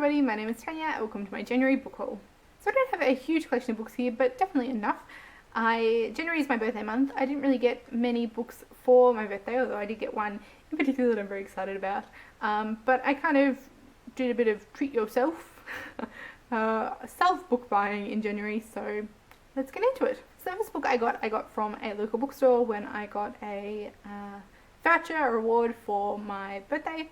everybody, my name is Tanya and welcome to my January book haul. So I don't have a huge collection of books here, but definitely enough. January is my birthday month. I didn't really get many books for my birthday, although I did get one in particular that I'm very excited about. But I kind of did a bit of treat yourself, self book buying in January, so let's get into it. So the first book I got from a local bookstore when I got a voucher, a reward for my birthday.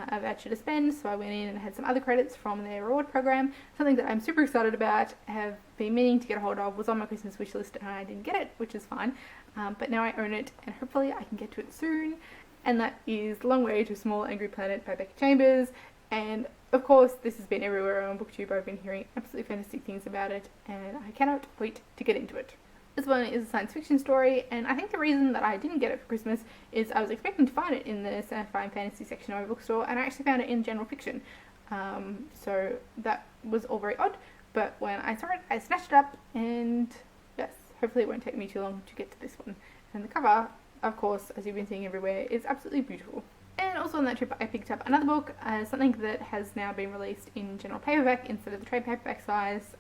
A voucher to spend, so I went in and had some other credits from their reward program. Something that I'm super excited about, have been meaning to get a hold of, was on my Christmas wish list and I didn't get it, which is fine. But now I own it and hopefully I can get to it soon. And that is Long Way to a Small Angry Planet by Becky Chambers. And of course this has been everywhere on Booktube. I've been hearing absolutely fantastic things about it and I cannot wait to get into it. This one is a science fiction story, and I think the reason that I didn't get it for Christmas is I was expecting to find it in the sci-fi and fantasy section of my bookstore, and I actually found it in general fiction. So that was all very odd, but when I saw it, I snatched it up, and yes, hopefully it won't take me too long to get to this one. And the cover, of course, as you've been seeing everywhere, is absolutely beautiful. And also on that trip I picked up another book, something that has now been released in general paperback instead of the trade paperback size,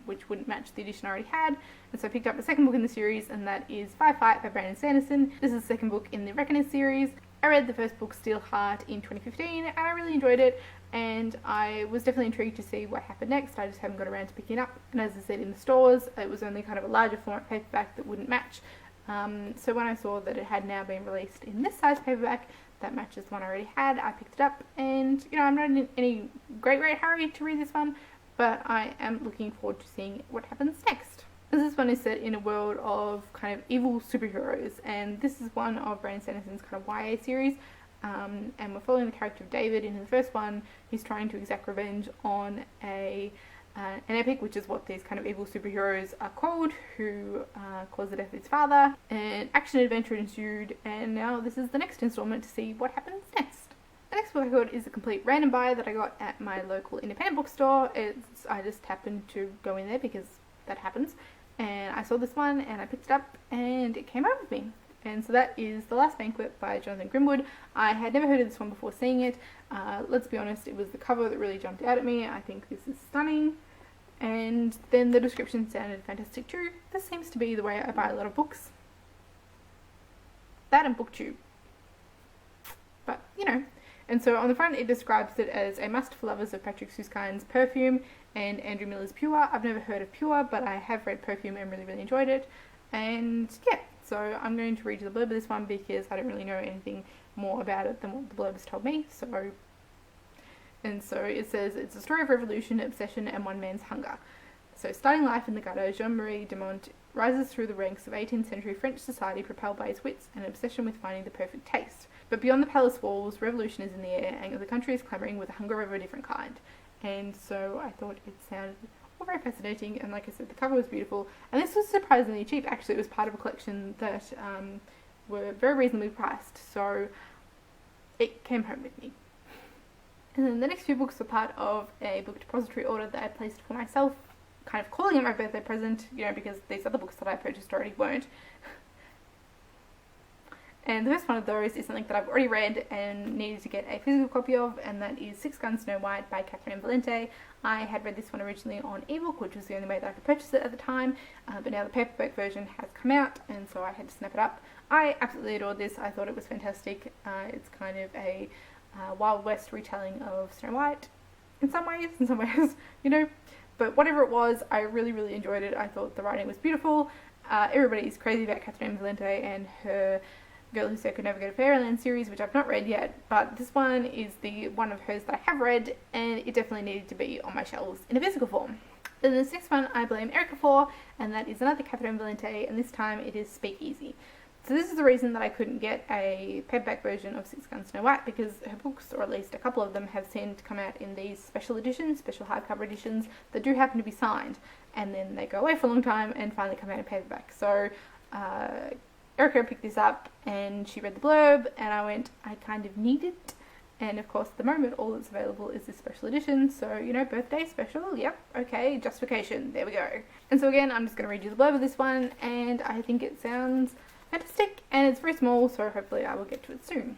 which wouldn't match the edition I already had. And so I picked up the second book in the series, and that is Fight by Brandon Sanderson. This is the second book in the Reckoner series. I read the first book, Steelheart, in 2015, and I really enjoyed it, and I was definitely intrigued to see what happened next. I just haven't got around to picking it up, and as I said, in the stores, it was only kind of a larger format paperback that wouldn't match. So when I saw that it had now been released in this size paperback, that matches the one I already had, I picked it up, and you know, I'm not in any great hurry to read this one, but I am looking forward to seeing what happens next. This one is set in a world of kind of evil superheroes, and this is one of Brandon Sanderson's kind of YA series, and we're following the character of David. In the first one, he's trying to exact revenge on an epic, which is what these kind of evil superheroes are called, who caused the death of his father, and action adventure ensued, and now this is the next installment to see what happens next. The next book I got is a complete random buy that I got at my local independent bookstore. I just happened to go in there because that happens, and I saw this one and I picked it up and it came out with me. And so that is The Last Banquet by Jonathan Grimwood. I had never heard of this one before seeing it. Let's be honest, it was the cover that really jumped out at me. I think this is stunning. And then the description sounded fantastic too. This seems to be the way I buy a lot of books. That and Booktube. But, you know. And so on the front it describes it as a must for lovers of Patrick Süskind's Perfume and Andrew Miller's Pure. I've never heard of Pure, but I have read Perfume and really enjoyed it. And yeah, so I'm going to read you the blurb of this one because I don't really know anything more about it than what the blurb has told me. And so it says, it's a story of revolution, obsession, and one man's hunger. So starting life in the gutter, Jean-Marie Demont rises through the ranks of 18th century French society propelled by his wits and an obsession with finding the perfect taste. But beyond the palace walls, revolution is in the air, and the country is clamouring with a hunger of a different kind. And so I thought it sounded all very fascinating, and like I said, the cover was beautiful. And this was surprisingly cheap. Actually, it was part of a collection that were very reasonably priced, so it came home with me. And then the next few books were part of a book depository order that I placed for myself, kind of calling it my birthday present, you know, because these other books that I purchased already weren't. And the first one of those is something that I've already read and needed to get a physical copy of, and that is Six Guns Snow White by Catherine Valente. I had read this one originally on ebook, which was the only way that I could purchase it at the time, but now the paperback version has come out, and so I had to snap it up. I absolutely adored this. I thought it was fantastic. It's kind of a Wild West retelling of Snow White in some ways, you know, but whatever it was, I really enjoyed it. I thought the writing was beautiful. Everybody's crazy about Catherine Valente and her Girl Who Said Could Never Go to Fairyland series, which I've not read yet, but this one is the one of hers that I have read, and it definitely needed to be on my shelves in a physical form. Then the next one I blame Erica for, and that is another Catherine Valente, and this time it is Speakeasy. So this is the reason that I couldn't get a paperback version of Six Guns Snow White, because her books, or at least a couple of them, have seemed to come out in these special editions, special hardcover editions, that do happen to be signed, and then they go away for a long time and finally come out in paperback. So Erica picked this up and she read the blurb and I went, I kind of need it. And of course, at the moment, all that's available is this special edition. So, you know, birthday special, yep, okay, justification, there we go. And so again, I'm just going to read you the blurb of this one, and I think it sounds fantastic, and it's very small, so hopefully I will get to it soon.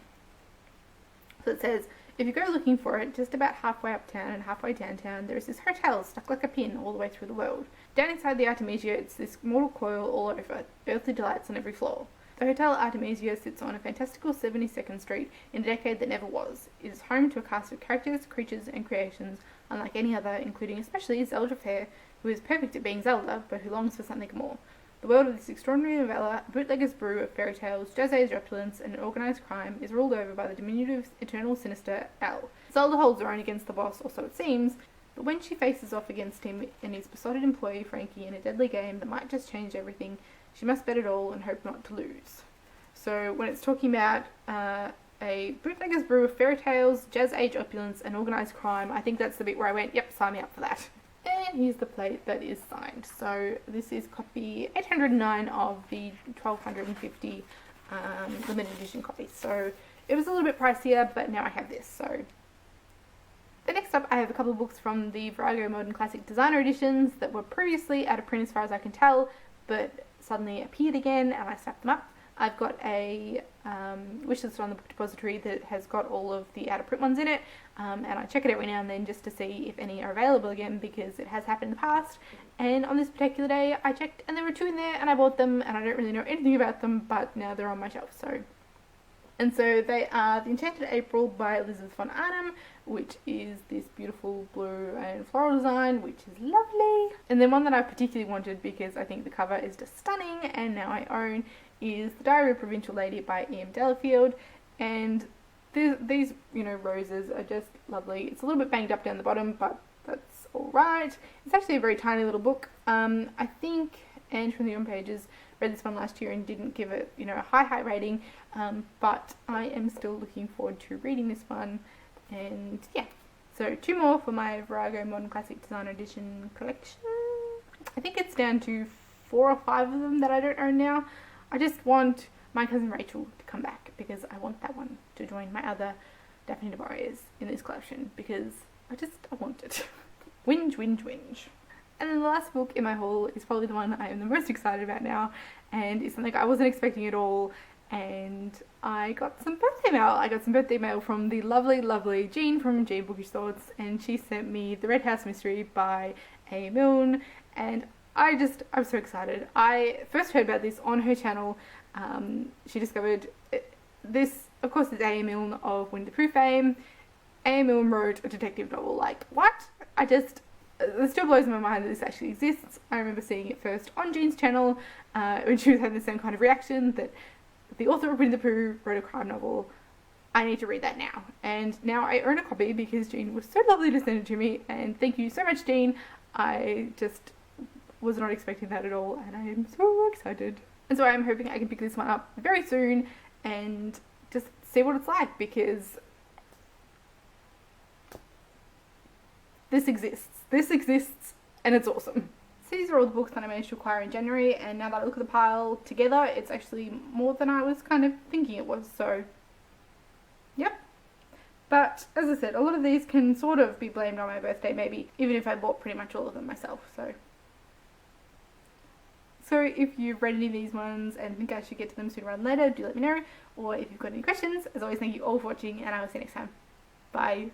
So it says, If you go looking for it, just about halfway uptown and halfway downtown, there is this hotel stuck like a pin all the way through the world. Down inside the Artemisia, it's this mortal coil all over, earthly delights on every floor. The Hotel Artemisia sits on a fantastical 72nd Street in a decade that never was. It is home to a cast of characters, creatures, and creations unlike any other, including especially Zelda Fair, who is perfect at being Zelda, but who longs for something more. The world of this extraordinary novella, a bootlegger's brew of fairy tales, jazz age opulence, and organised crime, is ruled over by the diminutive, eternal sinister L. Zelda holds her own against the boss, or so it seems, but when she faces off against him and his besotted employee Frankie in a deadly game that might just change everything, she must bet it all and hope not to lose. So when it's talking about a bootlegger's brew of fairy tales, jazz age opulence, and organised crime, I think that's the bit where I went, yep, sign me up for that. And here's the plate that is signed. So this is copy 809 of the 1250 limited edition copy. So it was a little bit pricier, but now I have this. So then next up, I have a couple of books from the Virago Modern Classic Designer editions that were previously out of print as far as I can tell, but suddenly appeared again, and I snapped them up. I've got a wishlist on the book depository that has got all of the out of print ones in it, and I check it every now and then just to see if any are available again, because it has happened in the past. And on this particular day I checked and there were 2 in there, and I bought them, and I don't really know anything about them, but now they're on my shelf. And so they are The Enchanted April by Elizabeth von Arnim, which is this beautiful blue and floral design, which is lovely. And then one that I particularly wanted because I think the cover is just stunning and now I own is The Diary of a Provincial Lady by E.M. Delafield. And these, roses are just lovely. It's a little bit banged up down the bottom, but that's alright. It's actually a very tiny little book. I think Ange from the On Pages read this one last year and didn't give it, a high rating, but I am still looking forward to reading this one. And yeah, so 2 more for my Virago Modern Classic Designer Edition collection. I think it's down to 4 or 5 of them that I don't own now. I just want My Cousin Rachel to come back because I want that one to join my other Daphne du Maurier's in this collection because I want it. Whinge. And then the last book in my haul is probably the one I am the most excited about now, and it's something I wasn't expecting at all, and I got some birthday mail. I got some birthday mail from the lovely Jean from Jean Bookish Thoughts, and she sent me The Red House Mystery by A. Milne, and I'm so excited. I first heard about this on her channel. She discovered this, of course, is A. Milne of Winnie the Pooh fame. A. Milne wrote a detective novel. Like, what? It still blows my mind that this actually exists. I remember seeing it first on Jean's channel when she was having the same kind of reaction that the author of Winnie the Pooh wrote a crime novel. I need to read that now. And now I own a copy because Jean was so lovely to send it to me, and thank you so much, Jean. I just was not expecting that at all, and I am so excited. And so I'm hoping I can pick this one up very soon and just see what it's like, because this exists and it's awesome. So these are all the books that I managed to acquire in January, and now that I look at the pile together, it's actually more than I was kind of thinking it was, so yep. But as I said, a lot of these can sort of be blamed on my birthday maybe, even if I bought pretty much all of them myself, so if you've read any of these ones and think I should get to them sooner rather than later, do let me know, or if you've got any questions, as always, thank you all for watching, and I will see you next time. Bye.